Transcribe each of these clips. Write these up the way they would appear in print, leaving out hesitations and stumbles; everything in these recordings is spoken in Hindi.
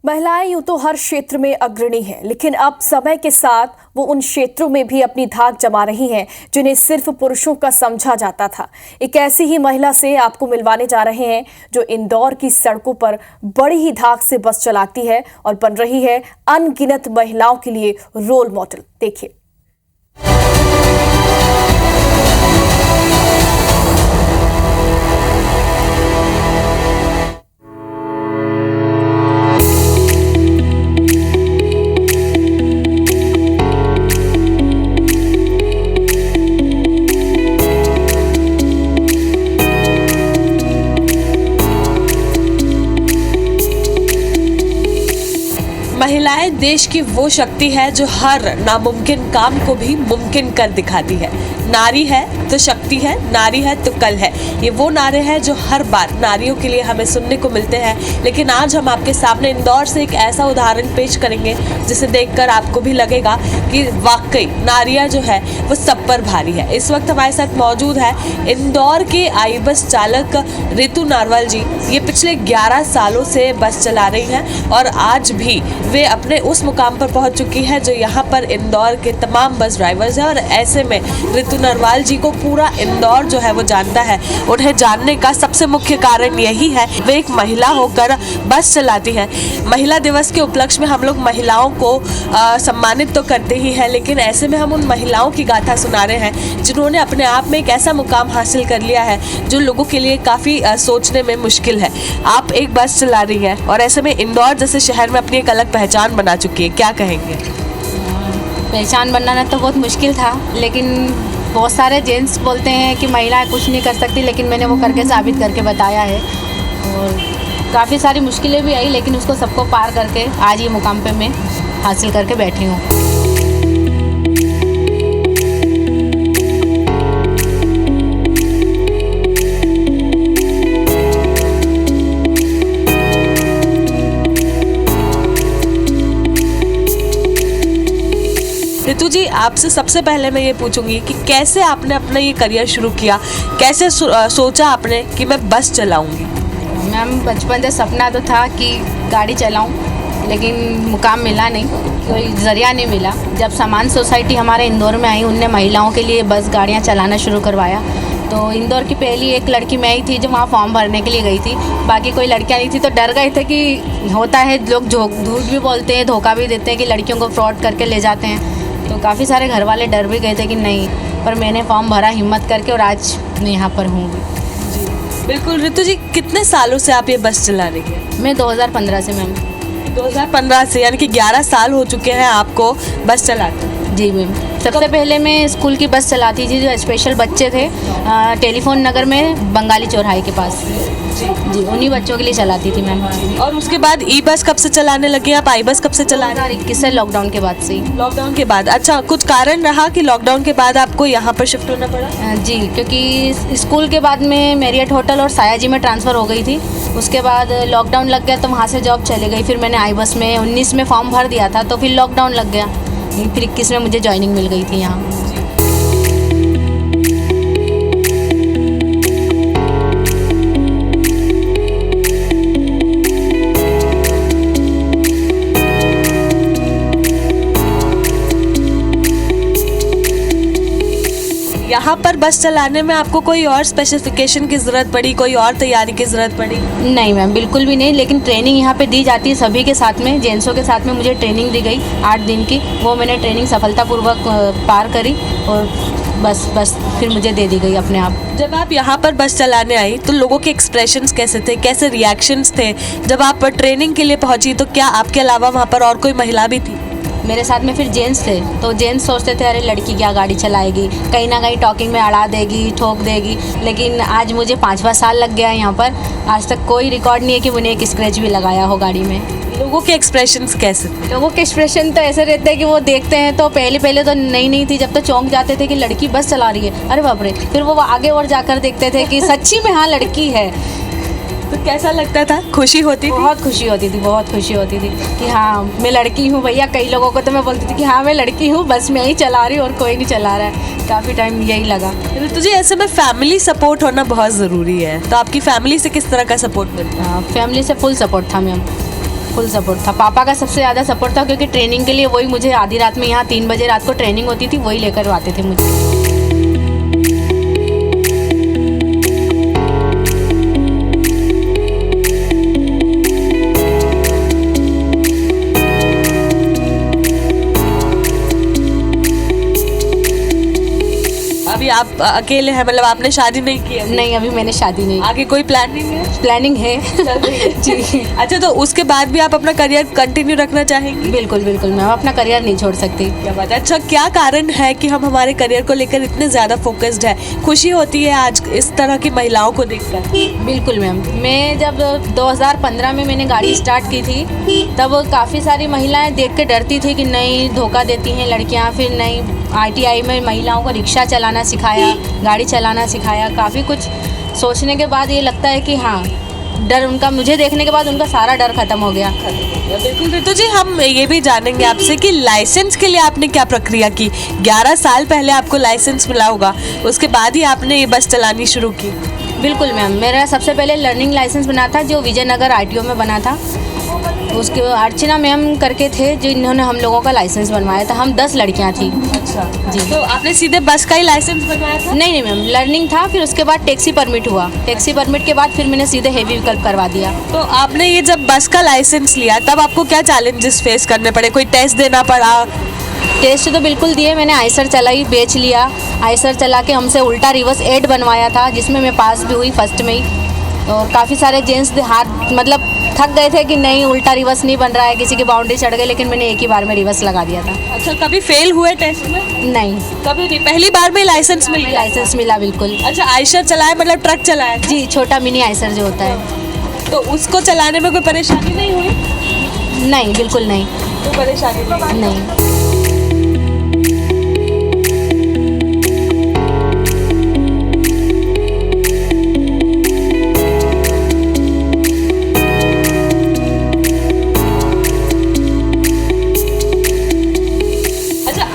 महिलाएं यूं तो हर क्षेत्र में अग्रणी हैं, लेकिन अब समय के साथ वो उन क्षेत्रों में भी अपनी धाक जमा रही हैं जिन्हें सिर्फ पुरुषों का समझा जाता था। एक ऐसी ही महिला से आपको मिलवाने जा रहे हैं जो इंदौर की सड़कों पर बड़ी ही धाक से बस चलाती है और बन रही है अनगिनत महिलाओं के लिए रोल मॉडल। देखिए। महिलाएं देश की वो शक्ति है जो हर नामुमकिन काम को भी मुमकिन कर दिखाती है। नारी है तो शक्ति है, नारी है तो कल है। ये वो नारे हैं जो हर बार नारियों के लिए हमें सुनने को मिलते हैं, लेकिन आज हम आपके सामने इंदौर से एक ऐसा उदाहरण पेश करेंगे जिसे देखकर आपको भी लगेगा कि वाकई नारियां जो है वो सब पर भारी है। इस वक्त हमारे साथ मौजूद है इंदौर के आई बस चालक रितु नारवाल जी। ये पिछले 11 सालों से बस चला रही हैं और आज भी वे अपने उस मुकाम पर पहुंच चुकी है जो यहाँ पर इंदौर के तमाम बस ड्राइवर्स हैं। और ऐसे में रितु नारवाल जी को पूरा इंदौर जो है वो जानता है। उन्हें जानने का सबसे मुख्य कारण यही है, वे एक महिला होकर बस चलाती हैं। महिला दिवस के उपलक्ष्य में हम लोग महिलाओं को सम्मानित तो करते ही हैं, लेकिन ऐसे में हम उन महिलाओं की गाथा सुना रहे हैं जिन्होंने अपने आप में एक ऐसा मुकाम हासिल कर लिया है जो लोगों के लिए काफ़ी सोचने में मुश्किल है। आप एक बस चला रही हैं और ऐसे में इंदौर जैसे शहर में अपनी एक अलग पहचान बना चुकी है, क्या कहेंगे? पहचान बनाना तो बहुत मुश्किल था, लेकिन बहुत सारे जेंट्स बोलते हैं कि महिलाएं कुछ नहीं कर सकती, लेकिन मैंने वो करके साबित करके बताया है। और काफ़ी सारी मुश्किलें भी आई, लेकिन उसको सबको पार करके आज ये मुकाम पे मैं हासिल करके बैठी हूँ। रितु जी, आपसे सबसे पहले मैं ये पूछूंगी कि कैसे आपने अपना ये करियर शुरू किया, कैसे सोचा आपने कि मैं बस चलाऊंगी? मैम, बचपन से सपना तो था कि गाड़ी चलाऊं, लेकिन मुकाम मिला नहीं, कोई ज़रिया नहीं मिला। जब समान सोसाइटी हमारे इंदौर में आई, उनने महिलाओं के लिए बस गाड़ियाँ चलाना शुरू करवाया। तो इंदौर की पहली एक लड़की मैं ही थी जो वहाँ फॉर्म भरने के लिए गई थी, बाकी कोई लड़कियाँ नहीं थी। तो डर गए थे कि होता है, लोग झूठ भी बोलते हैं, धोखा भी देते हैं कि लड़कियों को फ्रॉड करके ले जाते हैं। तो काफ़ी सारे घर वाले डर भी गए थे कि नहीं, पर मैंने फॉर्म भरा हिम्मत करके और आज मैं यहाँ पर हूँ। जी बिल्कुल। रितु जी, कितने सालों से आप ये बस चला रही हैं? मैं 2015 से मैम। 2015 से, यानी कि 11 साल हो चुके हैं आपको बस चलाते? जी मैम। सबसे पहले मैं स्कूल की बस चलाती थी, जो स्पेशल बच्चे थे टेलीफोन नगर में बंगाली चौराहे के पास। जी, उन्हीं बच्चों के लिए चलाती थी मैम। और उसके बाद ई बस कब से चलाने लगी आप? आई बस कब से चला रही? 2021 से, लॉकडाउन के बाद से ही। लॉकडाउन के बाद? अच्छा, कुछ कारण रहा कि लॉकडाउन के बाद आपको यहाँ पर शिफ्ट होना पड़ा? जी, क्योंकि स्कूल के बाद में मैरियट होटल और सायाजी में ट्रांसफ़र हो गई थी। उसके बाद लॉकडाउन लग गया तो वहाँ से जॉब चली गई। फिर मैंने आई बस में 19 में फॉर्म भर दिया था, तो फिर लॉकडाउन लग गया। फिर 21 में मुझे ज्वाइनिंग मिल गई थी यहाँ। यहाँ पर बस चलाने में आपको कोई और स्पेसिफिकेशन की ज़रूरत पड़ी, कोई और तैयारी की ज़रूरत पड़ी? नहीं मैम, बिल्कुल भी नहीं। लेकिन ट्रेनिंग यहाँ पे दी जाती है सभी के साथ में, जेंट्सों के साथ में मुझे ट्रेनिंग दी गई 8 दिन की। वो मैंने ट्रेनिंग सफलतापूर्वक पार करी और बस फिर मुझे दे दी गई अपने आप। जब आप यहाँ पर बस चलाने आई तो लोगों के एक्सप्रेशंस कैसे थे, कैसे रिएक्शंस थे? जब आप ट्रेनिंग के लिए पहुँची तो क्या आपके अलावा वहाँ पर और कोई महिला भी थी? मेरे साथ में फिर जेंट्स थे, तो जेंट्स सोचते थे अरे लड़की क्या गाड़ी चलाएगी, कहीं ना कहीं टॉकिंग में अड़ा देगी, ठोक देगी। लेकिन आज मुझे 5वां साल लग गया है यहाँ पर, आज तक कोई रिकॉर्ड नहीं है कि मैंने एक स्क्रैच भी लगाया हो गाड़ी में। लोगों के एक्सप्रेशंस कैसे थे? लोगों के एक्सप्रेशन तो ऐसे रहते हैं कि वो देखते हैं तो पहले तो नई थी, जब तो चौंक जाते थे कि लड़की बस चला रही है, अरे बाप रे। फिर वो आगे और जाकर देखते थे कि सच्ची में हाँ लड़की है। तो कैसा लगता था? खुशी होती थी? बहुत खुशी होती थी, बहुत खुशी होती थी कि हाँ मैं लड़की हूँ भैया। कई लोगों को तो मैं बोलती थी कि हाँ मैं लड़की हूँ, बस मैं ही चला रही हूँ और कोई नहीं चला रहा है। काफ़ी टाइम यही लगा। तुझे ऐसे में फैमिली सपोर्ट होना बहुत ज़रूरी है, तो आपकी फैमिली से किस तरह का सपोर्ट मिलता है? फैमिली से फुल सपोर्ट था मैम। फुल सपोर्ट था। पापा का सबसे ज़्यादा सपोर्ट था, क्योंकि ट्रेनिंग के लिए वही मुझे आधी रात में, यहाँ 3 बजे रात को ट्रेनिंग होती थी, वही लेकर आते थे मुझे। अभी आप अकेले हैं, मतलब आपने शादी नहीं की है? नहीं, अभी मैंने शादी नहीं। आगे कोई प्लानिंग है? प्लानिंग है जी। अच्छा, तो उसके बाद भी आप अपना करियर कंटिन्यू रखना चाहेंगी? बिल्कुल बिल्कुल, मैं अपना करियर नहीं छोड़ सकती। क्या बात है। अच्छा, क्या कारण है कि हम हमारे करियर को लेकर इतने ज़्यादा फोकस्ड है? खुशी होती है आज इस तरह की महिलाओं को देखकर? बिल्कुल मैम, मैं जब 2015 में मैंने गाड़ी स्टार्ट की थी, तब काफ़ी सारी महिलाएं देख के डरती थी कि नहीं धोखा देती हैं लड़कियां। फिर नहीं, ITI में महिलाओं को रिक्शा चलाना सिखाया, गाड़ी चलाना सिखाया। काफ़ी कुछ सोचने के बाद ये लगता है कि हाँ, डर उनका, मुझे देखने के बाद उनका सारा डर खत्म हो गया। बिल्कुल रितु जी, हम ये भी जानेंगे आपसे कि लाइसेंस के लिए आपने क्या प्रक्रिया की? 11 साल पहले आपको लाइसेंस मिला होगा, उसके बाद ही आपने ये बस चलानी शुरू की? बिल्कुल मैम, मेरा सबसे पहले लर्निंग लाइसेंस बना था, जो विजयनगर RTO में बना था। उसके अर्चना मैम करके थे जिन्होंने हम लोगों का लाइसेंस बनवाया था। हम 10 लड़कियां थी। अच्छा जी। तो आपने सीधे बस का ही लाइसेंस बनवाया था? नहीं नहीं मैम, लर्निंग था, फिर उसके बाद टैक्सी परमिट हुआ। टैक्सी परमिट के बाद फिर मैंने सीधे हेवी विकल्प करवा दिया। तो आपने ये जब बस का लाइसेंस लिया तब आपको क्या चैलेंजेस फेस करने पड़े? कोई टेस्ट देना पड़ा? टेस्ट तो बिल्कुल दिए, मैंने आइसर चलाई, बेच लिया। आइसर चला के हमसे उल्टा रिवर्स 8 बनवाया था, जिसमें मैं पास भी हुई फर्स्ट में ही। और काफ़ी सारे जेंट्स हाथ मतलब थक गए थे कि नहीं उल्टा रिवर्स नहीं बन रहा है, किसी की बाउंड्री चढ़ गई, लेकिन मैंने एक ही बार में रिवर्स लगा दिया था। अच्छा, कभी फेल हुए टेस्ट में? नहीं, कभी नहीं, पहली बार में लाइसेंस मिल गया? लाइसेंस मिला बिल्कुल। अच्छा, आइशर चलाया मतलब ट्रक चलाया? जी, छोटा मिनी आइसर जो होता है। तो उसको चलाने में कोई परेशानी नहीं हुई? नहीं, बिल्कुल नहीं। कोई परेशानी नहीं।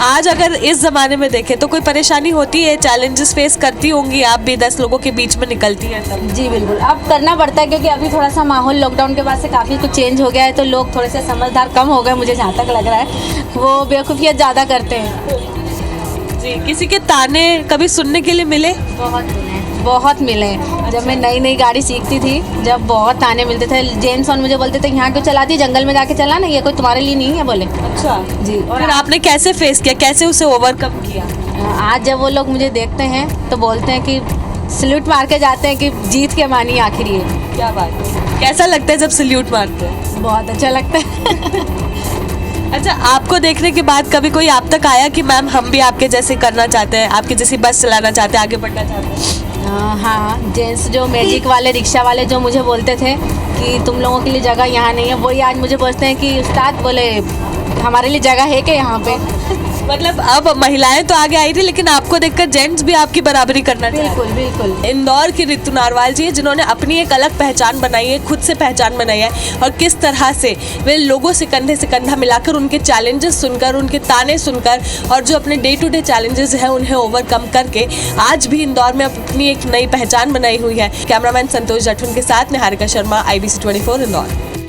आज अगर इस ज़माने में देखें तो कोई परेशानी होती है? चैलेंजेस फेस करती होंगी आप भी, 10 लोगों के बीच में निकलती हैं तब? जी बिल्कुल, अब करना पड़ता है, क्योंकि अभी थोड़ा सा माहौल लॉकडाउन के बाद से काफ़ी कुछ चेंज हो गया है, तो लोग थोड़े से समझदार कम हो गए, मुझे जहाँ तक लग रहा है। वो बेवकूफ़ियत ज़्यादा करते हैं। जी, किसी के ताने कभी सुनने के लिए मिले? बहुत मिले। जब मैं नई नई गाड़ी सीखती थी, जब बहुत ताने मिलते थे। जेंट्स और मुझे बोलते थे यहाँ क्यों चलाती, जंगल में जाके चलाना, ये कोई तुम्हारे लिए नहीं है बोले। अच्छा जी। और फिर आपने कैसे फेस किया, कैसे उसे ओवरकम किया? आज जब वो लोग मुझे देखते हैं तो बोलते हैं कि सल्यूट मार के जाते हैं कि जीत के मानी आखिर ये। क्या बात है, कैसा लगता है जब सल्यूट मारते हैं? बहुत अच्छा लगता है। अच्छा, आपको देखने के बाद कभी कोई आप तक आया कि मैम हम भी आपके जैसे करना चाहते हैं, आपकी जैसी बस चलाना चाहते हैं, आगे बढ़ना चाहते हैं? हाँ, जेंट्स जो मैजिक वाले, रिक्शा वाले जो मुझे बोलते थे कि तुम लोगों के लिए जगह यहाँ नहीं है, वही आज मुझे बोलते हैं कि उस्ताद बोले हमारे लिए जगह है क्या यहाँ पे। मतलब अब महिलाएं तो आगे आई थी, लेकिन आपको देखकर जेंट्स भी आपकी बराबरी करना चाहते हैं। बिल्कुल बिल्कुल। इंदौर की रितु नारवाल जी, जिन्होंने अपनी एक अलग पहचान बनाई है, खुद से पहचान बनाई है, और किस तरह से वे लोगों से कंधा मिलाकर, उनके चैलेंजेस सुनकर, उनके ताने सुनकर, और जो अपने डे टू डे चैलेंजेस हैं उन्हें ओवरकम करके आज भी इंदौर में अपनी एक नई पहचान बनाई हुई है। कैमरामैन संतोष जाठुन के साथ निहारिका शर्मा, IBC 24 इंदौर।